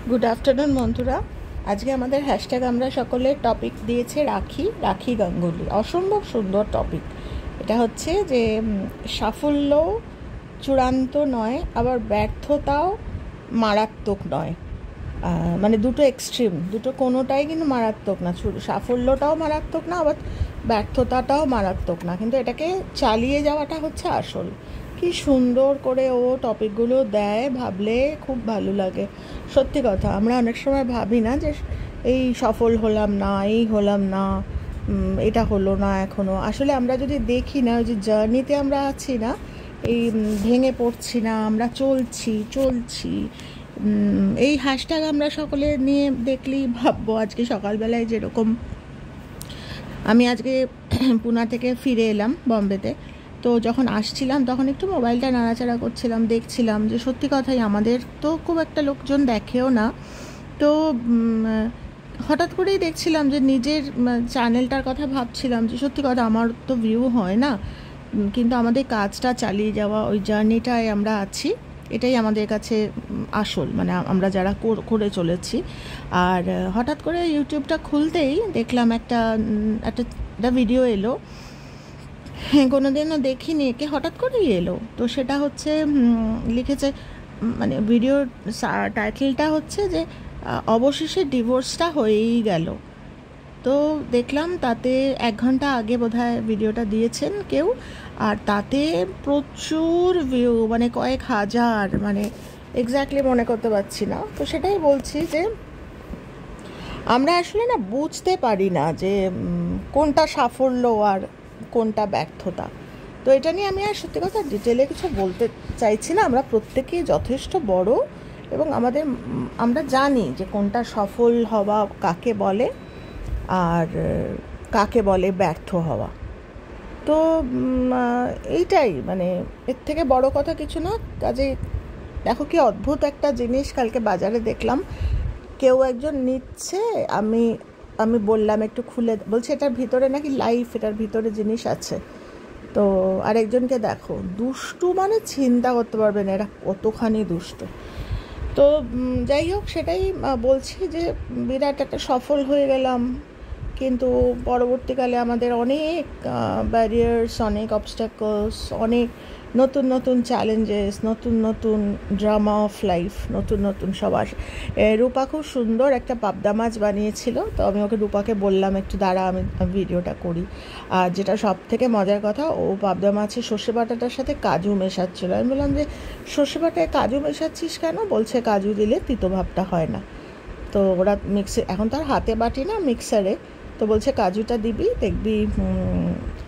Good afternoon বন্ধুরা। আজকে আমাদের হ্যাশট্যাগ আমরা সকলে টপিক দিয়েছে রাখি গাঙ্গুলি। অসম্ভব সুন্দর টপিক। এটা হচ্ছে যে সাফল্য চূড়ান্ত নয়, আবার ব্যর্থতাও মারাত্মক নয়। মানে দুটো এক্সট্রিম, দুটো কোনোটাই কিন্তু মারাত্মক না। সাফল্যটাও মারাত্মক না, আবার ব্যর্থতাটাও মারাত্মক না, কিন্তু এটাকে চালিয়ে যাওয়াটা হচ্ছে আসল। কি সুন্দর করে ও টপিকগুলো দেয়, ভাবলে খুব ভালো লাগে। সত্যি কথা, আমরা অনেক সময় ভাবি না যে এই সফল হলাম না, এই হলাম না, এটা হলো না এখনও। আসলে আমরা যদি দেখি না, ওই যে জার্নিতে আমরা আছি না, এই ভেঙে পড়ছি না, আমরা চলছি। এই হ্যাশট্যাগ আমরা সকলে নিয়ে দেখলেই ভাববো। আজকে সকালবেলায় যেরকম আমি আজকে পুনা থেকে ফিরে এলাম বম্বেতে, তো যখন আসছিলাম তখন একটু মোবাইলটা নাড়াচাড়া করছিলাম, দেখছিলাম যে সত্যি কথাই আমাদের তো খুব একটা লোকজন দেখেও না। তো হঠাৎ করেই দেখছিলাম যে নিজের চ্যানেলটার কথা ভাবছিলাম যে সত্যি কথা আমার তো ভিউ হয় না, কিন্তু আমাদের কাজটা চালিয়ে যাওয়া, ওই জার্নিটায় আমরা আছি, এটাই আমাদের কাছে আসল, মানে আমরা যারা করে চলেছি। আর হঠাৎ করে ইউটিউবটা খুলতেই দেখলাম একটা ভিডিও এলো। হ্যাঁ, কোনো দিনও দেখিনি একে, হঠাৎ করেই এলো। তো সেটা হচ্ছে লিখেছে, মানে ভিডিওর টাইটেলটা হচ্ছে যে অবশেষে ডিভোর্সটা হয়েই গেল। তো দেখলাম তাতে 1 ঘন্টা আগে বোধহয় ভিডিওটা দিয়েছেন কেউ, আর তাতে প্রচুর ভিউ, মানে কয়েক হাজার, মানে এক্স্যাক্টলি মনে করতে পারছি না। তো সেটাই বলছি যে আমরা আসলে না বুঝতে পারি না যে কোনটা সাফল্য আর কোনটা ব্যর্থতা। তো এটা নিয়ে আমি আর সত্যি কথা ডিটেলে কিছু বলতে চাইছি না। আমরা প্রত্যেকেই যথেষ্ট বড়, এবং আমরা জানি যে কোনটা সফল হওয়া কাকে বলে আর কাকে বলে ব্যর্থ হওয়া। তো এইটাই, মানে এর থেকে বড় কথা কিছু না। কাজে দেখো কি অদ্ভুত একটা জিনিস কালকে বাজারে দেখলাম, কেউ একজন নিচ্ছে, আমি বললাম একটু খুলে, বলছে এটার ভিতরে নাকি লাইফ, এটার ভিতরে জিনিস আছে। তো আরেকজনকে দেখো, দুষ্টু মানে চিন্তা করতে পারবে না এরা কতখানি দুষ্টু। তো যাই হোক, সেটাই বলছি যে বিরাট একটা সফল হয়ে গেলাম, কিন্তু পরবর্তীকালে আমাদের অনেক ব্যারিয়ার্স, অনেক অবস্ট্যাকলস, অনেক নতুন চ্যালেঞ্জেস, নতুন ড্রামা অফ লাইফ, নতুন সবার। রূপা খুব সুন্দর একটা পাবদা মাছ বানিয়েছিল, তো আমি ওকে রূপাকে বললাম একটু দাঁড়া, আমি ভিডিওটা করি। আর যেটা সব থেকে মজার কথা, ও পাবদা মাছের সর্ষে বাটাটার সাথে কাজু মেশাচ্ছিল। আমি বললাম যে সর্ষে বাটায় কাজু মেশাচ্ছিস কেন? বলছে কাজু দিলে তিতো ভাবটা হয় না। তো ওরা এখন তো আর হাতে বাটি না, মিক্সারে। তো বলছে কাজুটা দিবি, দেখবি।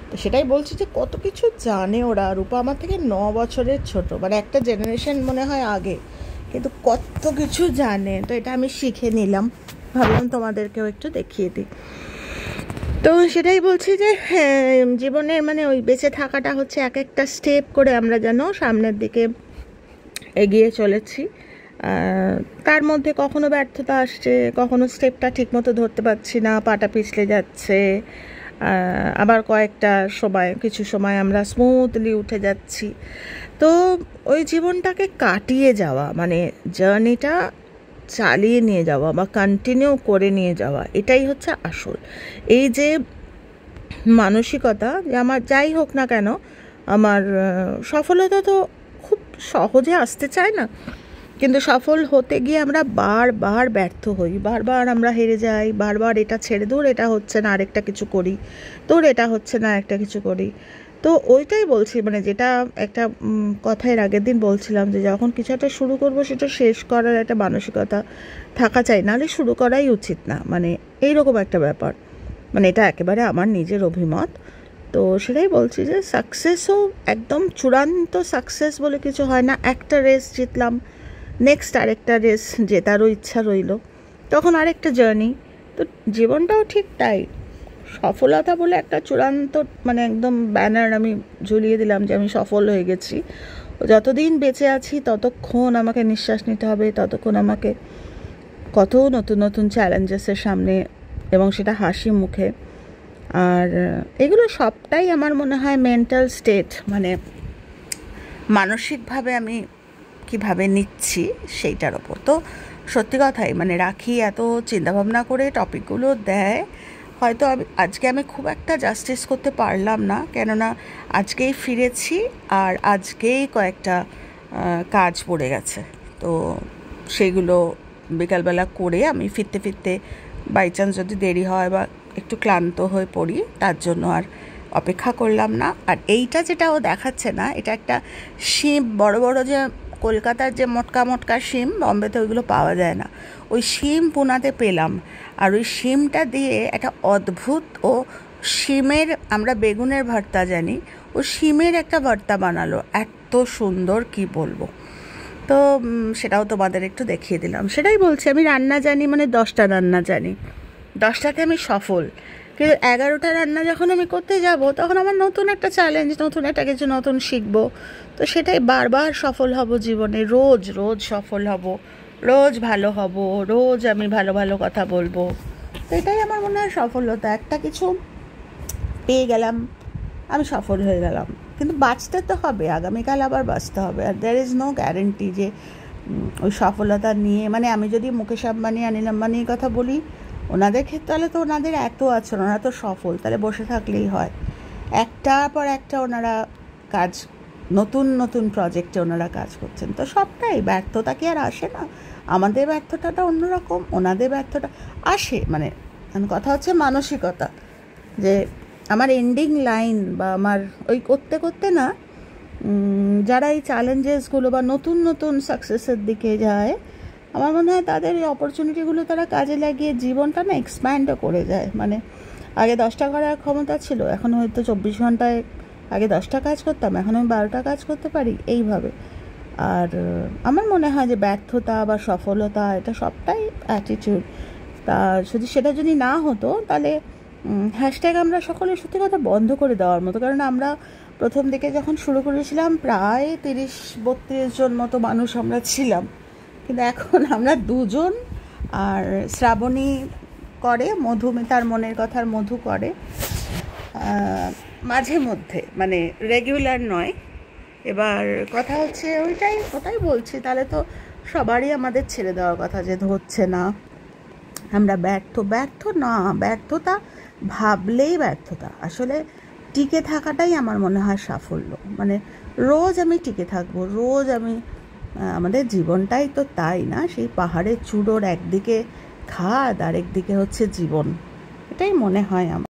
তো সেটাই বলছি যে কত কিছু জানে ওরা। রূপা আমার থেকে 9 বছরের ছোট, মানে একটা জেনারেশন মনে হয় আগে, কিন্তু কত কিছু জানে। তো এটা আমি শিখে নিলাম, ভাবলাম তোমাদেরকেও একটু দেখিয়ে দিই। তো সেটাই বলছি যে জীবনের মানে ওই বেঁচে থাকাটা হচ্ছে এক একটা স্টেপ করে আমরা যেন সামনের দিকে এগিয়ে চলেছি। তার মধ্যে কখনো ব্যর্থতা আসছে, কখনো স্টেপটা ঠিকমতো ধরতে পারছি না, পাটা পিছলে যাচ্ছে। আবার কিছু সময় আমরা স্মুথলি উঠে যাচ্ছি। তো ওই জীবনটাকে কাটিয়ে যাওয়া, মানে জার্নিটা চালিয়ে নিয়ে যাওয়া বা কন্টিনিউ করে নিয়ে যাওয়া, এটাই হচ্ছে আসল। এই যে মানসিকতা, যে আমার যাই হোক না কেন, আমার সফলতা তো খুব সহজে আসতে চায় না, কিন্তু সফল হতে গিয়ে আমরা বারবার ব্যর্থ হই, বারবার আমরা হেরে যাই, বারবার এটা ছেড়ে দূর, এটা হচ্ছে না আরেকটা কিছু করি, তোর এটা হচ্ছে না একটা কিছু করি। তো ওইটাই বলছি, মানে যেটা একটা কথার আগের দিন বলছিলাম, যে যখন কিছু একটা শুরু করবো সেটা শেষ করার একটা মানসিকতা থাকা চাই, নাহলে শুরু করাই উচিত না, মানে এইরকম একটা ব্যাপার। মানে এটা একেবারে আমার নিজের অভিমত। তো সেটাই বলছি যে সাকসেসও একদম চূড়ান্ত সাকসেস বলে কিছু হয় না। একটা রেস জিতলাম, নেক্সট আরেকটা রেস জেতারও ইচ্ছা রইল, তখন আরেকটা জার্নি। তো জীবনটাও ঠিক তাই। সফলতা বলে একটা চূড়ান্ত, মানে একদম ব্যানার আমি ঝুলিয়ে দিলাম যে আমি সফল হয়ে গেছি। যতদিন বেঁচে আছি ততক্ষণ আমাকে নিঃশ্বাস নিতে হবে, ততক্ষণ আমাকে কত নতুন চ্যালেঞ্জেসের সামনে, এবং সেটা হাসি মুখে। আর এগুলো সবটাই আমার মনে হয় মেন্টাল স্টেট, মানে মানসিকভাবে আমি কীভাবে নিচ্ছি সেইটার ওপর। তো সত্যি কথাই মানে রাখি এত চিন্তাভাবনা করে টপিকগুলো দেয়, হয়তো আজকে আমি খুব একটা জাস্টিস করতে পারলাম না, কেননা আজকেই ফিরেছি আর আজকেই কয়েকটা কাজ পড়ে গেছে। তো সেগুলো বিকালবেলা করে আমি ফিরতে ফিরতে বাই চান্স যদি দেরি হয় বা একটু ক্লান্ত হয়ে পড়ি, তার জন্য আর অপেক্ষা করলাম না। আর এইটা যেটা ও দেখাচ্ছে না, এটা একটা শিম, বড় বড় যে কলকাতার যে মোটকা মোটকা শিম, বম্বেতে ওইগুলো পাওয়া যায় না, ওই শিম পুনাতে পেলাম। আর ওই শিমটা দিয়ে একটা অদ্ভুত, ও শিমের, আমরা বেগুনের ভর্তা জানি, ও শিমের একটা ভর্তা বানালো, এত সুন্দর কি বলবো। তো সেটাও তোমাদের একটু দেখিয়ে দিলাম। সেটাই বলছি, আমি রান্না জানি মানে 10টা রান্না জানি, 10টাতে আমি সফল, কিন্তু 11টা রান্না যখন আমি করতে যাব তখন আমার নতুন একটা চ্যালেঞ্জ, নতুন একটা কিছু নতুন শিখবো। তো সেটাই বারবার সফল হব জীবনে, রোজ রোজ সফল হব, রোজ ভালো হব, রোজ আমি ভালো ভালো কথা বলবো। তো এটাই আমার মনে হয় সফলতা। একটা কিছু পেয়ে গেলাম, আমি সফল হয়ে গেলাম, কিন্তু বাঁচতে তো হবে, আগামীকাল আবার বাঁচতে হবে। আর দ্যার ইজ নো গ্যারেন্টি যে ওই সফলতা নিয়ে, মানে আমি যদি মুকেশ আম্বানি, অনিল আম্বানির কথা বলি, ওনাদের ক্ষেত্রে তাহলে তো ওনাদের এত আছে, ওনারা তো সফল, তাহলে বসে থাকলেই হয়? একটার পর একটা ওনারা কাজ, নতুন নতুন প্রজেক্টে ওনারা কাজ করছেন। তো সবটাই ব্যর্থতা কি আর আসে না? আমাদের ব্যর্থতাটা অন্যরকম, ওনাদের ব্যর্থতা আসে। মানে কথা হচ্ছে মানসিকতা, যে আমার এন্ডিং লাইন বা আমার ওই করতে করতে না, যারা এই চ্যালেঞ্জেসগুলো বা নতুন নতুন সাকসেসের দিকে যায়, আমার মনে হয় তাদের এই অপরচুনিটিগুলো তারা কাজে লাগিয়ে জীবনটা না এক্সপ্যান্ডও করে যায়। মানে আগে 10টা করার ক্ষমতা ছিল, এখন হয়তো 24 ঘন্টায়, আগে 10টা কাজ করতাম, এখন আমি 12টা কাজ করতে পারি, এইভাবে। আর আমার মনে হয় যে ব্যর্থতা বা সফলতা এটা সবটাই অ্যাটিটিউড। তা সেটা যদি না হতো, তাহলে হ্যাশট্যাগ আমরা সকলে সত্যি কথা বন্ধ করে দেওয়ার মতো। কারণ আমরা প্রথম দিকে যখন শুরু করেছিলাম প্রায় 30-32 জন মতো মানুষ আমরা ছিলাম, কিন্তু এখন আমরা 2 জন, আর শ্রাবণী করে, মধুমিতার মনের কথার মধু করে মাঝে মধ্যে, মানে রেগুলার নয়। এবার কথা হচ্ছে ওটাই বলছি, তাহলে তো সবারই আমাদের ছেড়ে দেওয়ার কথা, যে হচ্ছে না, আমরা ব্যর্থ না, ব্যর্থতা ভাবলেই ব্যর্থতা। আসলে টিকে থাকাটাই আমার মনে হয় সাফল্য। মানে রোজ আমি টিকে থাকবো, রোজ আমি, আমাদের জীবনটাই তো তাই না, সেই পাহাড়ের চূড়োর একদিকে খাদ আর একদিকে হচ্ছে জীবন, এটাই মনে হয় আমার।